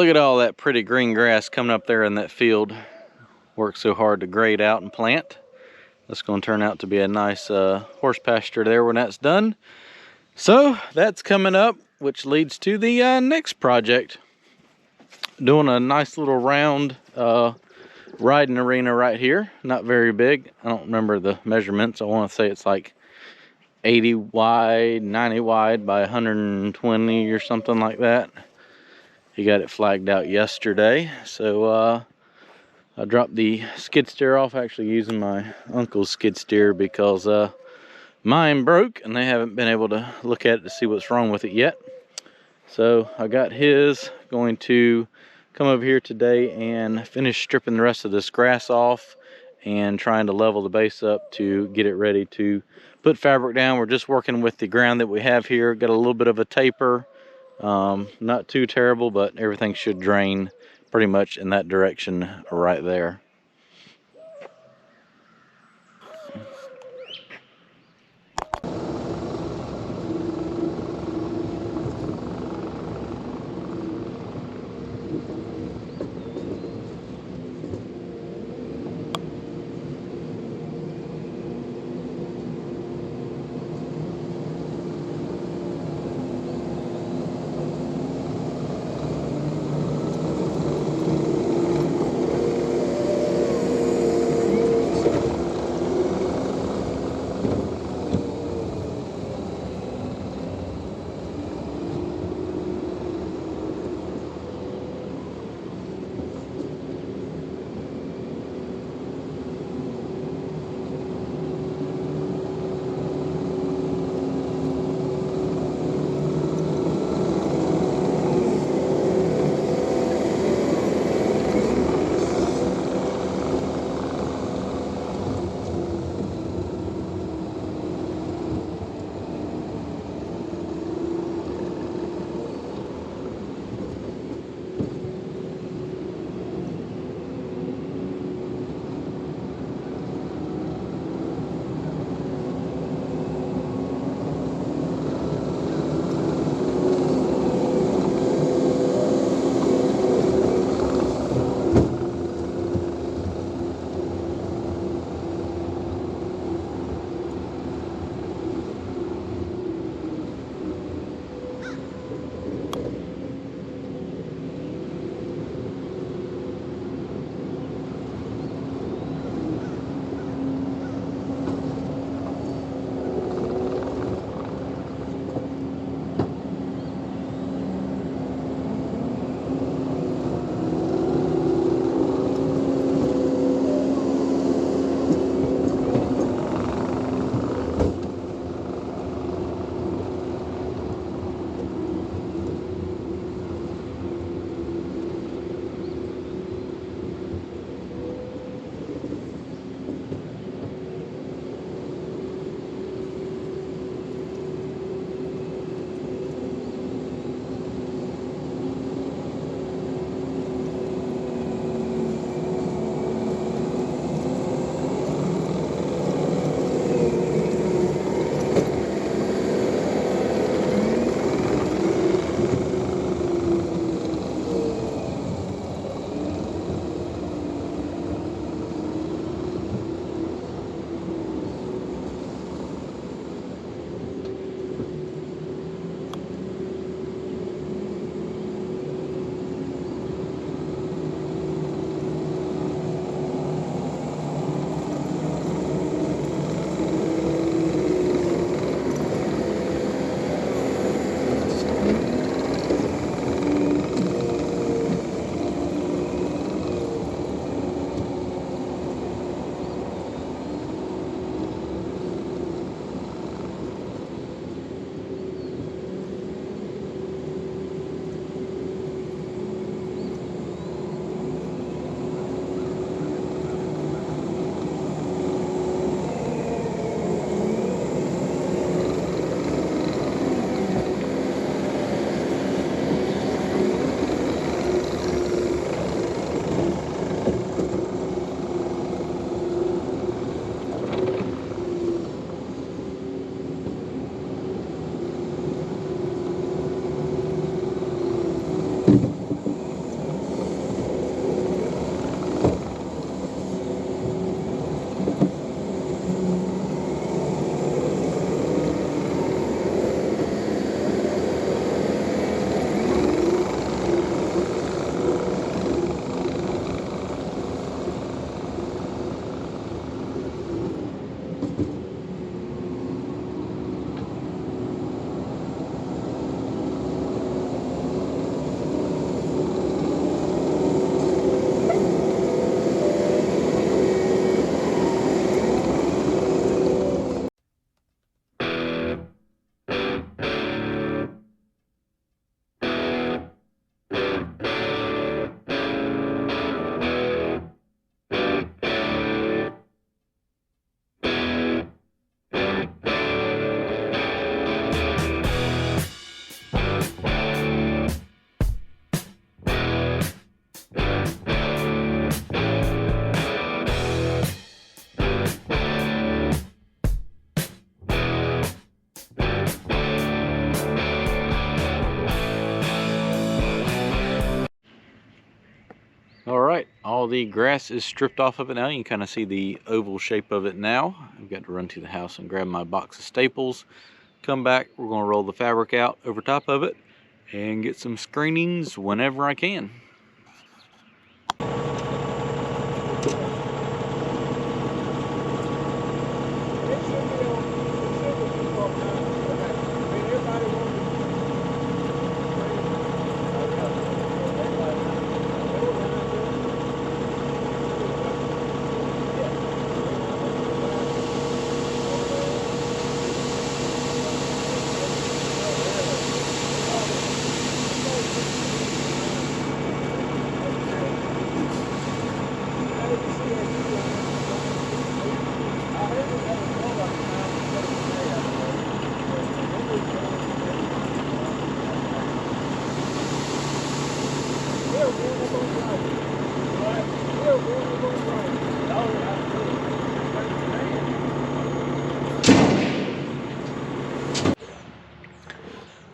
Look at all that pretty green grass coming up there in that field. Worked so hard to grade out and plant. That's going to turn out to be a nice horse pasture there when that's done. So that's coming up, which leads to the next project. Doing a nice little round riding arena right here. Not very big. I don't remember the measurements. I want to say it's like 80 wide, 90 wide by 120 or something like that. He got it flagged out yesterday. So I dropped the skid steer off, actually using my uncle's skid steer because mine broke and they haven't been able to look at it to see what's wrong with it yet. So I got his, going to come over here today and finish stripping the rest of this grass off and trying to level the base up to get it ready to put fabric down. We're just working with the ground that we have here. Got a little bit of a taper, not too terrible, but everything should drain pretty much in that direction right there. all the grass is stripped off of it now. You can kind of see the oval shape of it now. I've got to run to the house and grab my box of staples. Come back, we're going to roll the fabric out over top of it and get some screenings whenever I can.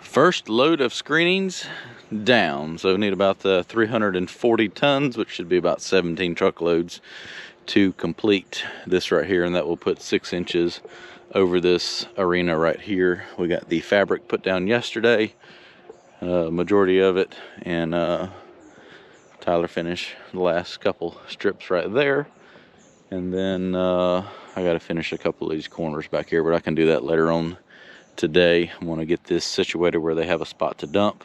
First load of screenings down, so we need about 340 tons, which should be about 17 truckloads to complete this right here, and that will put 6 inches over this arena right here. We got the fabric put down yesterday, majority of it, and Tyler finished the last couple strips right there, and then I got to finish a couple of these corners back here, but I can do that later on today. I want to get this situated where they have a spot to dump.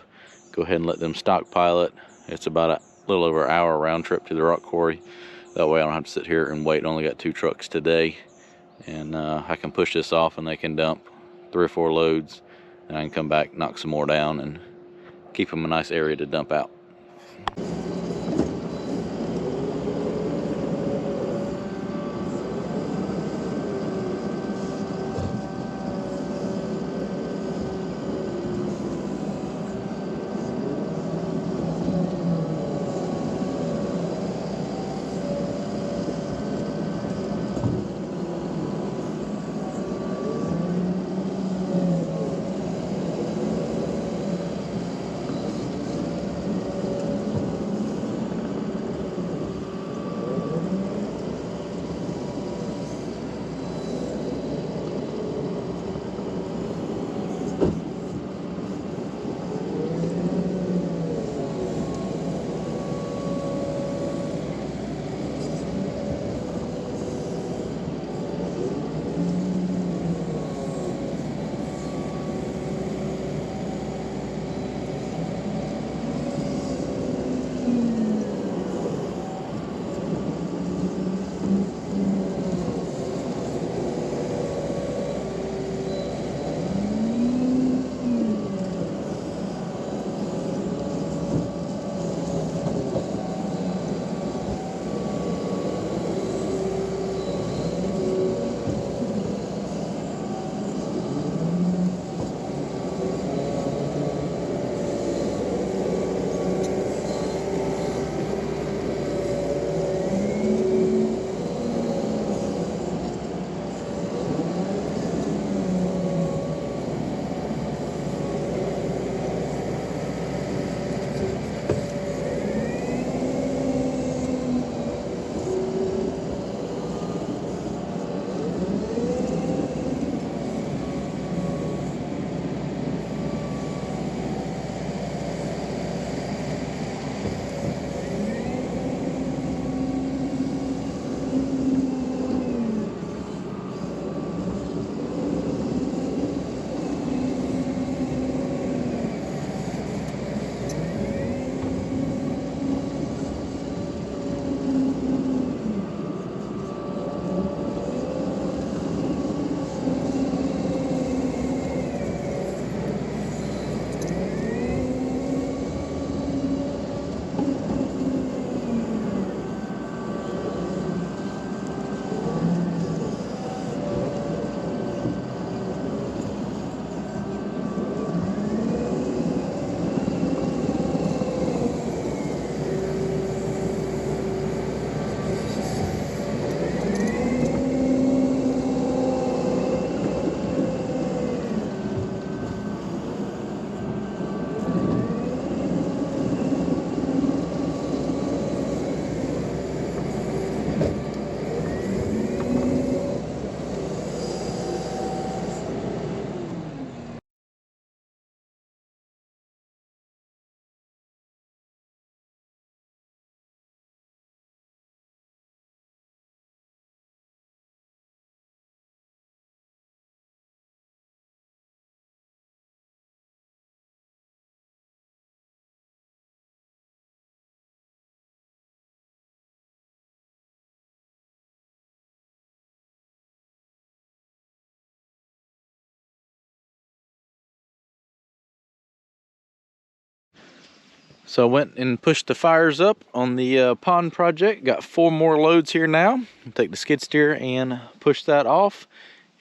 Go ahead and let them stockpile it. It's about a little over an hour round trip to the rock quarry. That way I don't have to sit here and wait. Only got 2 trucks today, and I can push this off and they can dump 3 or 4 loads, and I can come back, knock some more down, and keep them a nice area to dump out. So I went and pushed the fires up on the pond project. Got 4 more loads here now. I'll take the skid steer and push that off.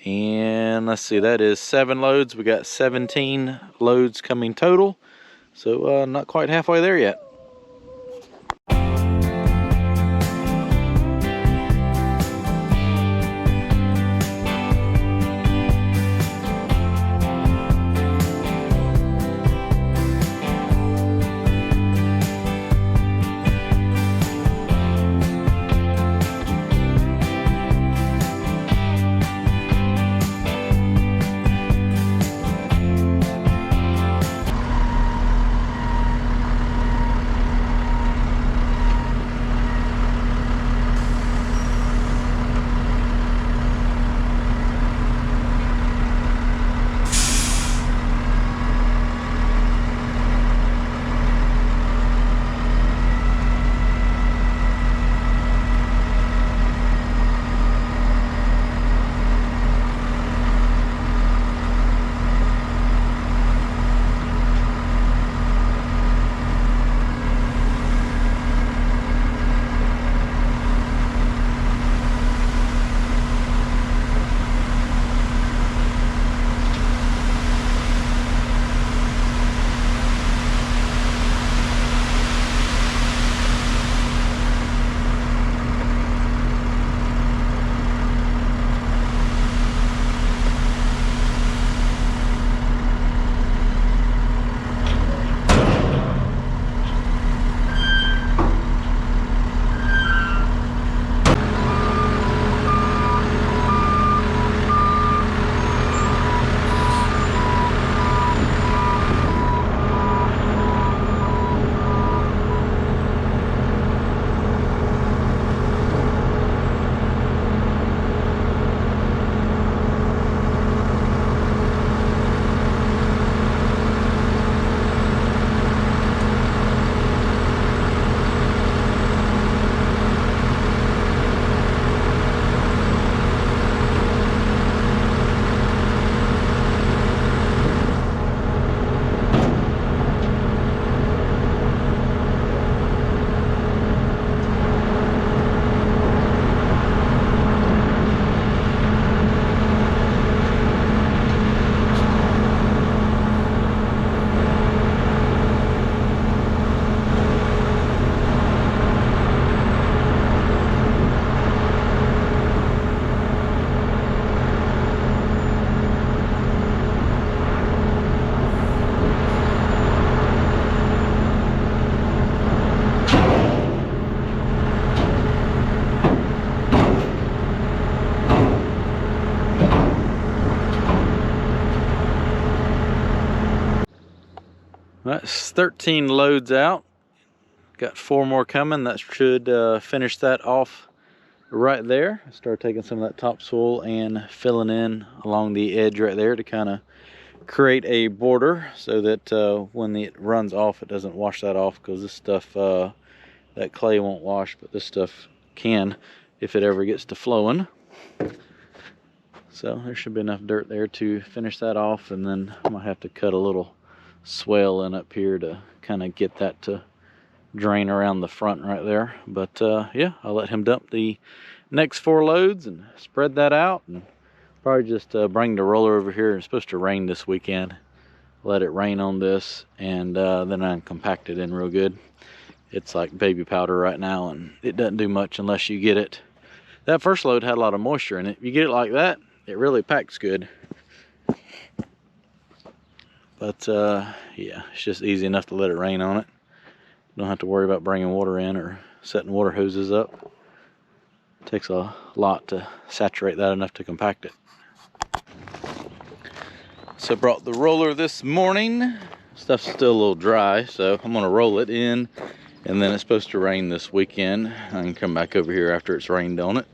And let's see, that is 7 loads. We got 17 loads coming total. So not quite halfway there yet. That's 13 loads out. Got 4 more coming. That should finish that off right there. Start taking some of that topsoil and filling in along the edge right there to kind of create a border so that when it runs off, it doesn't wash that off, because this stuff, that clay won't wash, but this stuff can if it ever gets to flowing. So there should be enough dirt there to finish that off, and then I might have to cut a little swale in up here to kind of get that to drain around the front right there. But yeah, I'll let him dump the next 4 loads and spread that out, and probably just bring the roller over here. It's supposed to rain this weekend. Let it rain on this, and then I can compact it in real good. It's like baby powder right now, and it doesn't do much unless you get it. That first load had a lot of moisture in it. If you get it like that, it really packs good. But yeah, it's just easy enough to let it rain on it. Don't have to worry about bringing water in or setting water hoses up. It takes a lot to saturate that enough to compact it. So I brought the roller this morning. Stuff's still a little dry, so I'm gonna roll it in, and then it's supposed to rain this weekend. I can come back over here after it's rained on it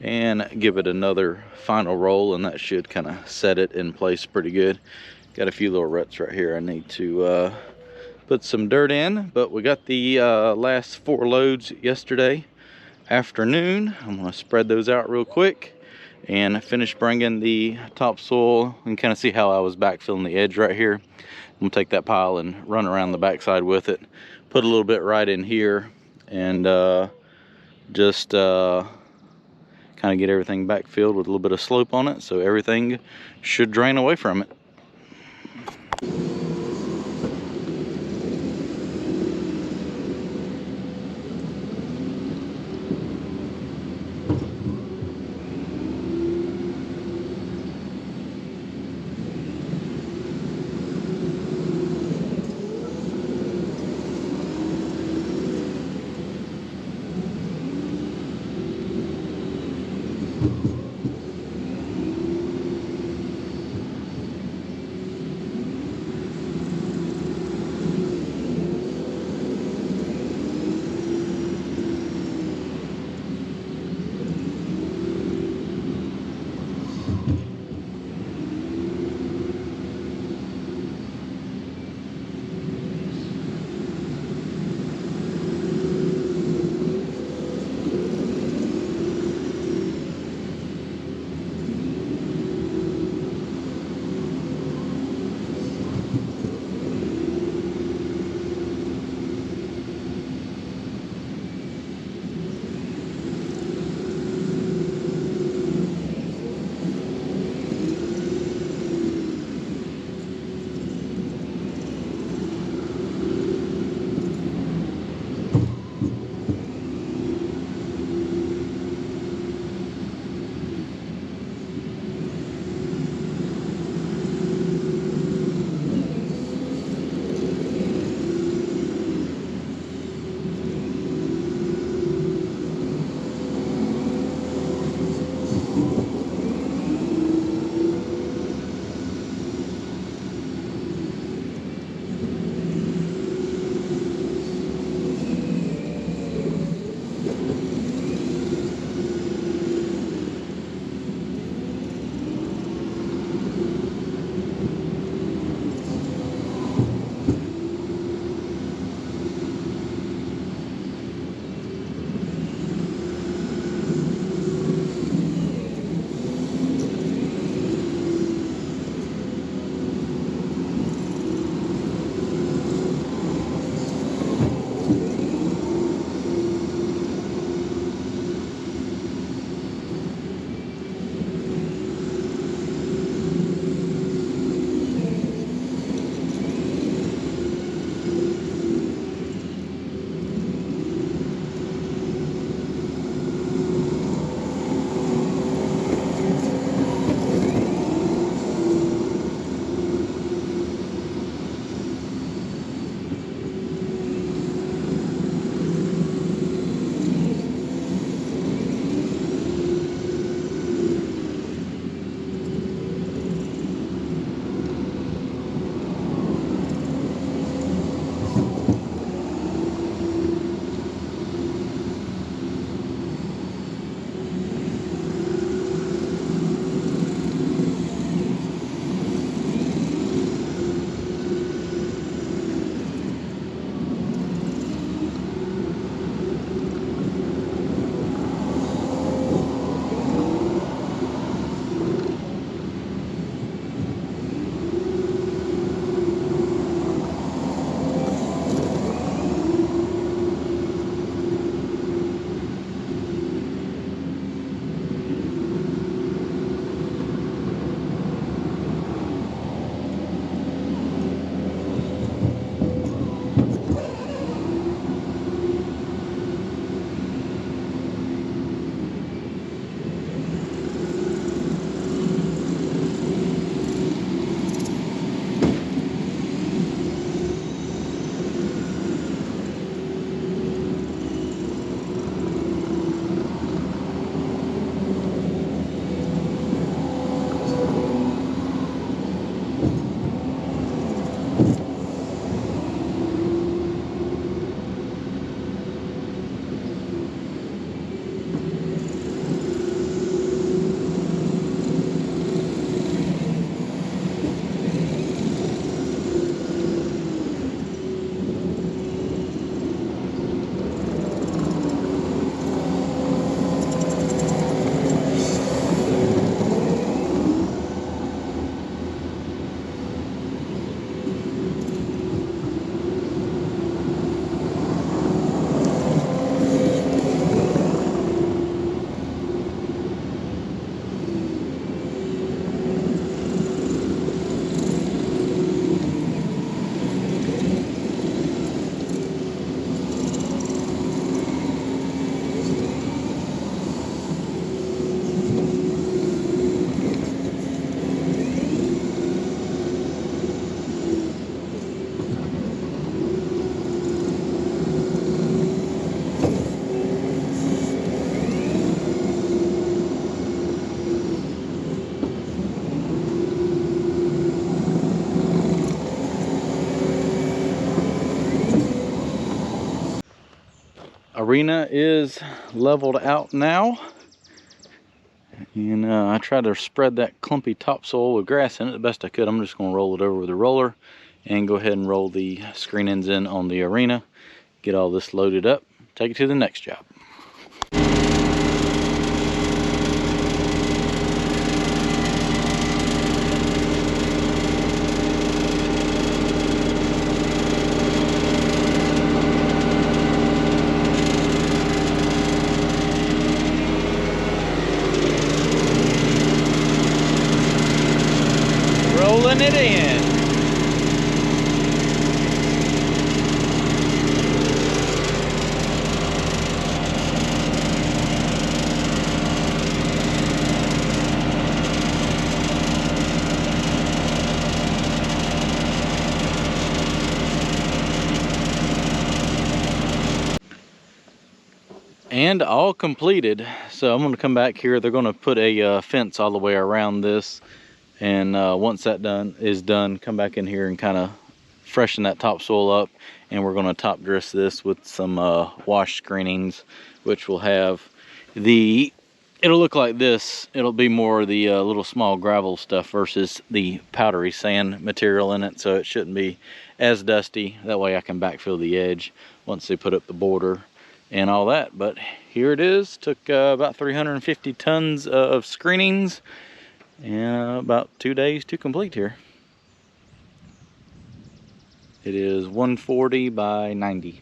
and give it another final roll, and that should kind of set it in place pretty good. Got a few little ruts right here I need to put some dirt in, but we got the last 4 loads yesterday afternoon. I'm gonna spread those out real quick and finish bringing the topsoil, and kind of see how I was backfilling the edge right here. I'm gonna take that pile and run around the backside with it. Put a little bit right in here, and just kind of get everything back filled with a little bit of slope on it, so everything should drain away from it. arena is leveled out now. And I tried to spread that clumpy topsoil with grass in it the best I could. I'm just going to roll it over with a roller and go ahead and roll the screenings in on the arena. Get all this loaded up, take it to the next job. Rolling it in. And all completed. So I'm going to come back here. They're going to put a fence all the way around this. And once that is done, come back in here and kind of freshen that topsoil up. And we're going to top dress this with some wash screenings, which will have it'll look like this. It'll be more the little small gravel stuff versus the powdery sand material in it. So it shouldn't be as dusty. That way I can backfill the edge once they put up the border and all that. But here it is. Took about 350 tons of screenings and about 2 days to complete here. It is 140 by 90.